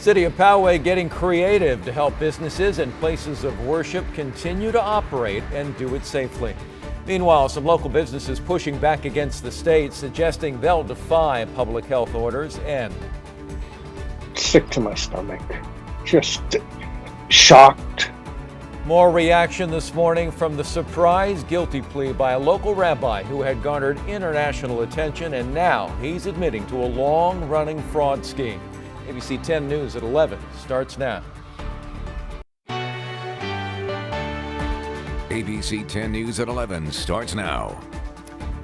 City of Poway getting creative to help businesses and places of worship continue to operate and do it safely. Meanwhile, some local businesses pushing back against the state, suggesting they'll defy public health orders and sick to my stomach, just shocked. More reaction this morning from the surprise guilty plea by a local rabbi who had garnered international attention, and now he's admitting to a long-running fraud scheme. ABC 10 News at 11 starts now. ABC 10 News at 11 starts now.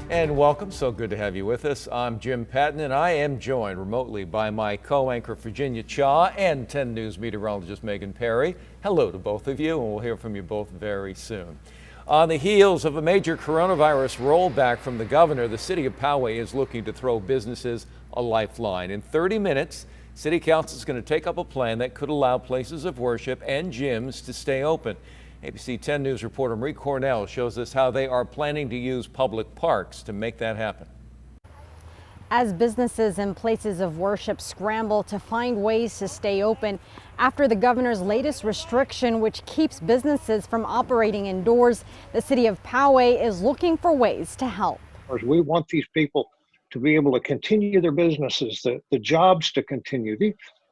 And welcome. So good to have you with us. I'm Jim Patton, and I am joined remotely by my co-anchor Virginia Cha and 10 News meteorologist Megan Perry. Hello to both of you, and we'll hear from you both very soon. On the heels of a major coronavirus rollback from the governor, the city of Poway is looking to throw businesses a lifeline. In 30 minutes, City Council is going to take up a plan that could allow places of worship and gyms to stay open. ABC 10 News reporter Marie Cornell shows us how they are planning to use public parks to make that happen. As businesses and places of worship scramble to find ways to stay open after the governor's latest restriction, which keeps businesses from operating indoors, the city of Poway is looking for ways to help. We want these people to be able to continue their businesses, the jobs to continue.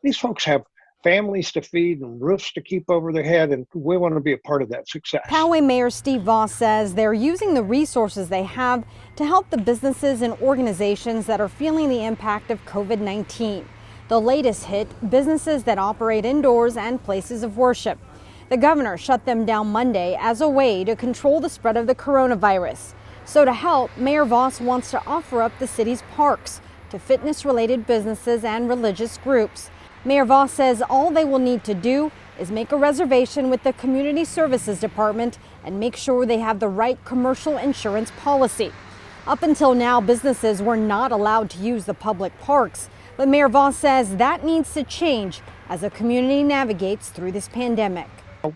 These folks have families to feed and roofs to keep over their head, and we want to be a part of that success. Poway Mayor Steve Voss says they're using the resources they have to help the businesses and organizations that are feeling the impact of COVID-19. The latest hit, businesses that operate indoors and places of worship. The governor shut them down Monday as a way to control the spread of the coronavirus. So to help, Mayor Voss wants to offer up the city's parks to fitness-related businesses and religious groups. Mayor Voss says all they will need to do is make a reservation with the Community Services Department and make sure they have the right commercial insurance policy. Up until now, businesses were not allowed to use the public parks, but Mayor Voss says that needs to change as the community navigates through this pandemic.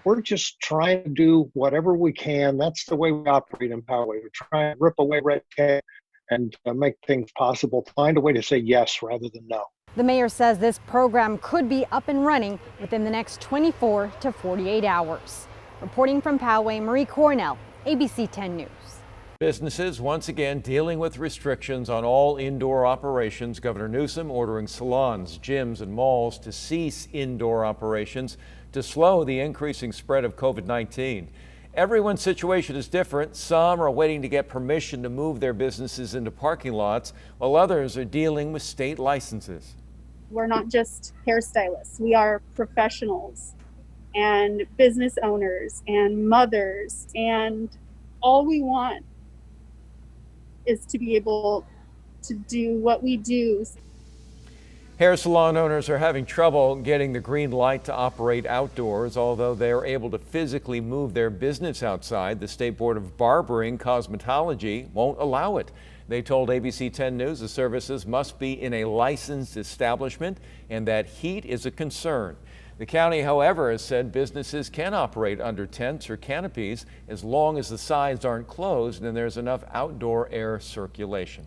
We're just trying to do whatever we can. That's the way we operate in Poway. We're trying to rip away red tape and make things possible. Find a way to say yes rather than no. The mayor says this program could be up and running within the next 24 to 48 hours. Reporting from Poway, Marie Cornell, ABC 10 News. Businesses once again dealing with restrictions on all indoor operations. Governor Newsom ordering salons, gyms, and malls to cease indoor operations to slow the increasing spread of COVID-19. Everyone's situation is different. Some are waiting to get permission to move their businesses into parking lots, while others are dealing with state licenses. We're not just hairstylists. We are professionals and business owners and mothers, and all we want is to be able to do what we do. Hair salon owners are having trouble getting the green light to operate outdoors, although they are able to physically move their business outside. The State Board of Barbering Cosmetology won't allow it. They told ABC 10 News the services must be in a licensed establishment and that heat is a concern. The county, however, has said businesses can operate under tents or canopies as long as the sides aren't closed and there's enough outdoor air circulation.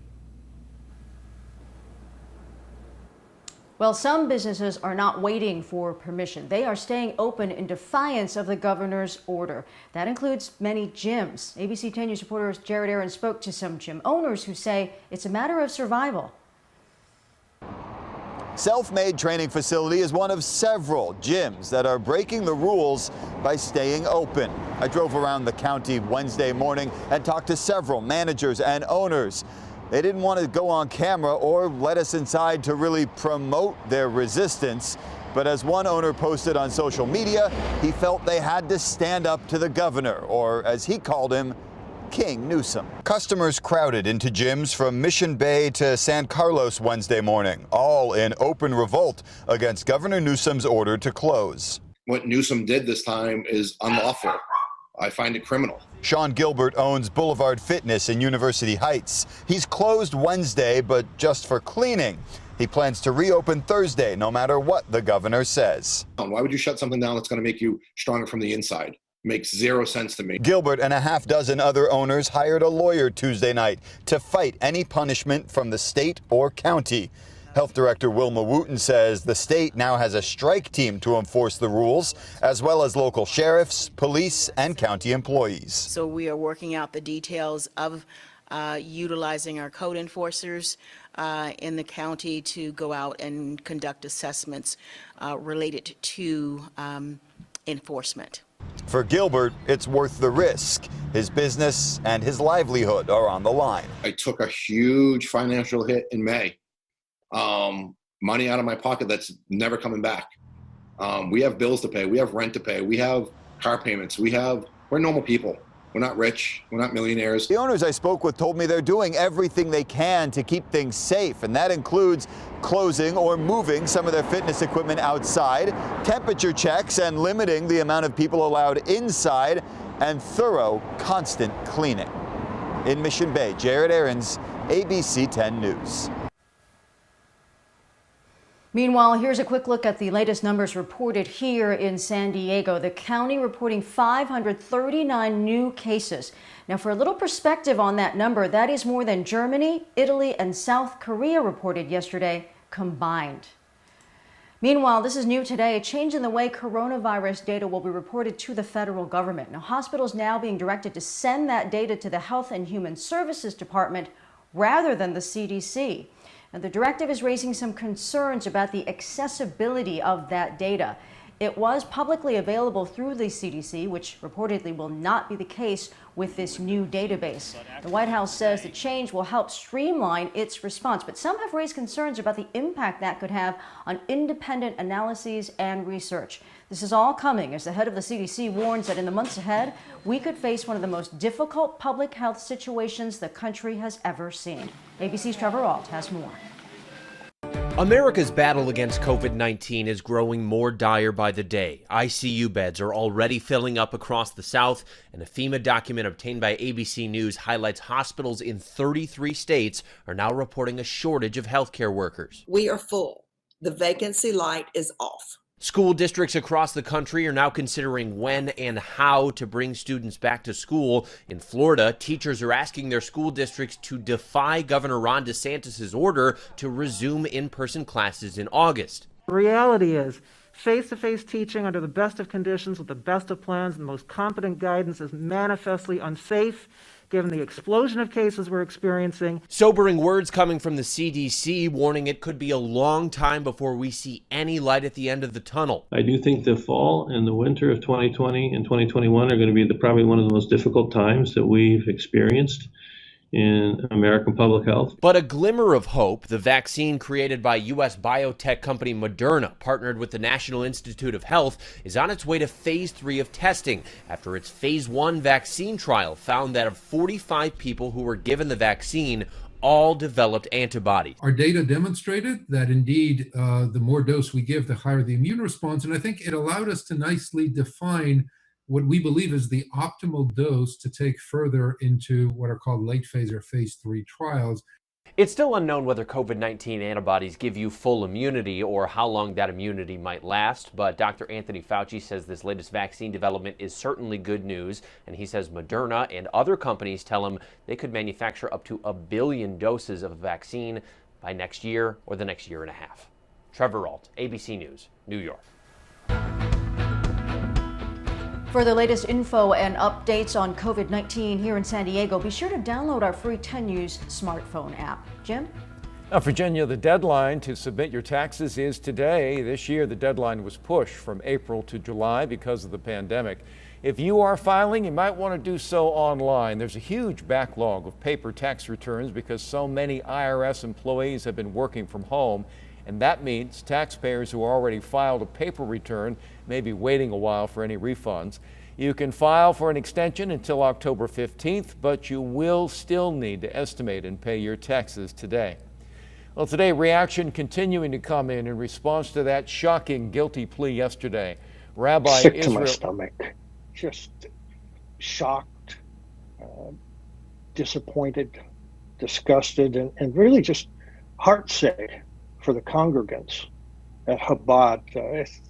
Well, some businesses are not waiting for permission. They are staying open in defiance of the governor's order. That includes many gyms. ABC 10 News reporter Jared Aaron spoke to some gym owners who say it's a matter of survival. Self-Made Training Facility is one of several gyms that are breaking the rules by staying open. I drove around the county Wednesday morning and talked to several managers and owners. They didn't want to go on camera or let us inside to really promote their resistance. But as one owner posted on social media, he felt they had to stand up to the governor, or as he called him, King Newsom. Customers crowded into gyms from Mission Bay to San Carlos Wednesday morning, all in open revolt against Governor Newsom's order to close. What Newsom did this time is unlawful. I find it criminal. Sean Gilbert owns Boulevard Fitness in University Heights. He's closed Wednesday, but just for cleaning. He plans to reopen Thursday, no matter what the governor says. Why would you shut something down that's going to make you stronger from the inside? Makes zero sense to me. Gilbert and a half dozen other owners hired a lawyer Tuesday night to fight any punishment from the state or county. Health Director Wilma Wooten says the state now has a strike team to enforce the rules, as well as local sheriffs, police, and county employees. So we are working out the details of utilizing our code enforcers in the county to go out and conduct assessments related to enforcement. For Gilbert, it's worth the risk. His business and his livelihood are on the line. I took a huge financial hit in May. Money out of my pocket that's never coming back. We have bills to pay. We have rent to pay. We have car payments. We're normal people. We're not rich. We're not millionaires. The owners I spoke with told me they're doing everything they can to keep things safe, and that includes closing or moving some of their fitness equipment outside, temperature checks and limiting the amount of people allowed inside, and thorough, constant cleaning. In Mission Bay, Jared Aarons, ABC 10 News. Meanwhile, here's a quick look at the latest numbers reported here in San Diego. The county reporting 539 new cases. Now, for a little perspective on that number, that is more than Germany, Italy, and South Korea reported yesterday combined. Meanwhile, this is new today, a change in the way coronavirus data will be reported to the federal government. Now, hospitals now being directed to send that data to the Health and Human Services Department rather than the CDC. Now, the directive is raising some concerns about the accessibility of that data. It was publicly available through the CDC, which reportedly will not be the case with this new database. The White House says the change will help streamline its response, but some have raised concerns about the impact that could have on independent analyses and research. This is all coming as the head of the CDC warns that in the months ahead, we could face one of the most difficult public health situations the country has ever seen. ABC's Trevor Ault has more. America's battle against COVID-19 is growing more dire by the day. ICU beds are already filling up across the South, and a FEMA document obtained by ABC News highlights hospitals in 33 states are now reporting a shortage of healthcare workers. We are full. The vacancy light is off. School districts across the country are now considering when and how to bring students back to school. In Florida, teachers are asking their school districts to defy Governor Ron DeSantis' order to resume in-person classes in August. The reality is, face-to-face teaching under the best of conditions with the best of plans and the most competent guidance is manifestly unsafe, given the explosion of cases we're experiencing. Sobering words coming from the CDC, warning it could be a long time before we see any light at the end of the tunnel. I do think the fall and the winter of 2020 and 2021 are going to be probably one of the most difficult times that we've experienced in American public health. But a glimmer of hope, the vaccine created by U.S. biotech company Moderna, partnered with the National Institute of Health, is on its way to phase 3 of testing after its phase 1 vaccine trial found that of 45 people who were given the vaccine, all developed antibodies. Our data demonstrated that indeed the more dose we give, the higher the immune response. And I think it allowed us to nicely define what we believe is the optimal dose to take further into what are called late phase or phase 3 trials. It's still unknown whether COVID-19 antibodies give you full immunity or how long that immunity might last, but Dr. Anthony Fauci says this latest vaccine development is certainly good news, and he says Moderna and other companies tell him they could manufacture up to 1 billion doses of a vaccine by next year or the next year and a half. Trevor Ault, ABC News, New York. For the latest info and updates on COVID-19 here in San Diego, be sure to download our free 10 News smartphone app. Jim? Now, Virginia, the deadline to submit your taxes is today. This year, the deadline was pushed from April to July because of the pandemic. If you are filing, you might want to do so online. There's a huge backlog of paper tax returns because so many IRS employees have been working from home. And that means taxpayers who already filed a paper return may be waiting a while for any refunds. You can file for an extension until October 15th, but you will still need to estimate and pay your taxes today. Well, today, reaction continuing to come in response to that shocking guilty plea yesterday. Rabbi Sick Israel. to my stomach. Just shocked, disappointed, disgusted, and really just heartsick for the congregants at Chabad.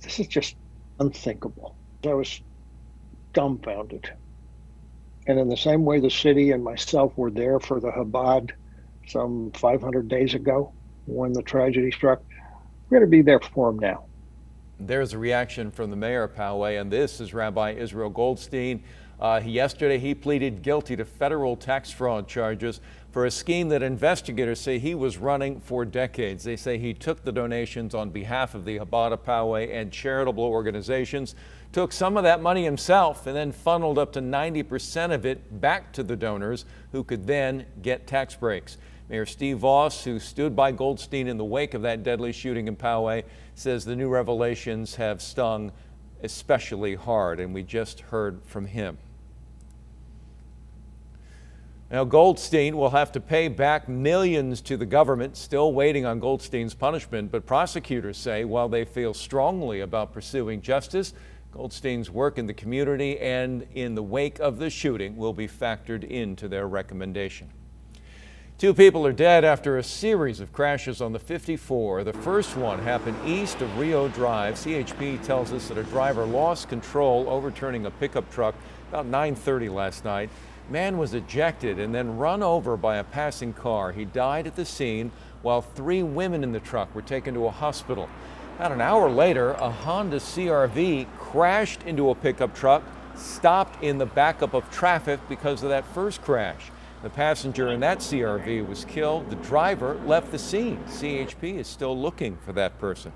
This is just unthinkable. I was dumbfounded. And in the same way the city and myself were there for the Chabad some 500 days ago, when the tragedy struck. We're going to be there for them now. There's a reaction from the mayor of Poway, and this is Rabbi Israel Goldstein. Yesterday, he pleaded guilty to federal tax fraud charges for a scheme that investigators say he was running for decades. They say he took the donations on behalf of the Chabad Poway and charitable organizations, took some of that money himself, and then funneled up to 90% of it back to the donors, who could then get tax breaks. Mayor Steve Voss, who stood by Goldstein in the wake of that deadly shooting in Poway, says the new revelations have stung especially hard, and we just heard from him. Now, Goldstein will have to pay back millions to the government, still waiting on Goldstein's punishment, but prosecutors say while they feel strongly about pursuing justice, Goldstein's work in the community and in the wake of the shooting will be factored into their recommendation. 2 people are dead after a series of crashes on the 54. The first one happened east of Rio Drive. CHP tells us that a driver lost control, overturning a pickup truck about 9:30 last night. Man was ejected and then run over by a passing car. He died at the scene while 3 women in the truck were taken to a hospital. About an hour later, a Honda CR-V crashed into a pickup truck, stopped in the backup of traffic because of that first crash. The passenger in that CR-V was killed. The driver left the scene. CHP is still looking for that person.